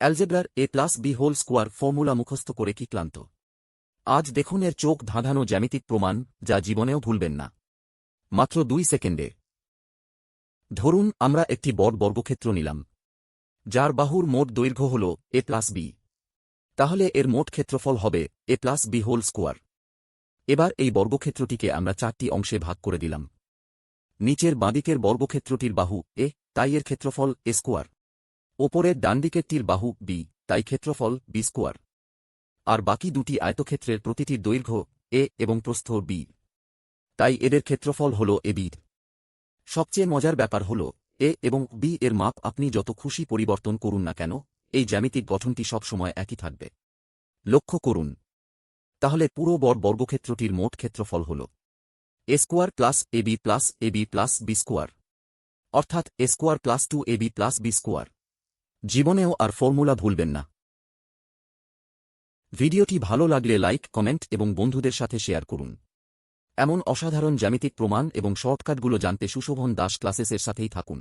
অ্যালজেব্রার a+b² formula মুখস্থ করে কি ক্লান্ত? আজ দেখুন এর চোখ ধাঁধানো জ্যামিতিক প্রমাণ, যা জীবনেও ভুলবেন না। মাত্র 2 সেকেন্ডে। ধরুন আমরা একটি বর্গক্ষেত্র নিলাম, যার বাহুর মোট দৈর্ঘ্য হল a+b। তাহলে এর মোট ক্ষেত্রফল হবে a+b²। এবার এই বর্গক্ষেত্রটিকে আমরা 4টি অংশে ভাগ করে দিলাম। নিচের বাঁদিকের বর্গক্ষেত্রটির বাহু a, তাই এর ক্ষেত্রফল a²। ওপরের ডানদিকেরটির বাহু b, তাই ক্ষেত্রফল b²। আর বাকি দুটি আয়তক্ষেত্রের প্রতিটির দৈর্ঘ্য a এবং প্রস্থ b, তাই এদের ক্ষেত্রফল হল ab। সবচেয়ে মজার ব্যাপার হল a এবং b এর মাপ আপনি যত খুশি পরিবর্তন করুন না কেন, এই জ্যামিতিক গঠনটি সবসময় একই থাকবে। লক্ষ্য করুন। তাহলে পুরো বর্গক্ষেত্রটির মোট ক্ষেত্রফল হল a² + ab + ab + b², অর্থাৎ a² + 2ab + b²। জীবনেও আর ফর্মুলা ভুলবেন না। ভিডিওটি ভালো লাগলে লাইক, কমেন্ট এবং বন্ধুদের সাথে শেয়ার করুন। এমন অসাধারণ জ্যামিতিক প্রমাণ এবং শর্টকাটগুলো জানতে সুশোভন দাস ক্লাসেসের সাথেই থাকুন।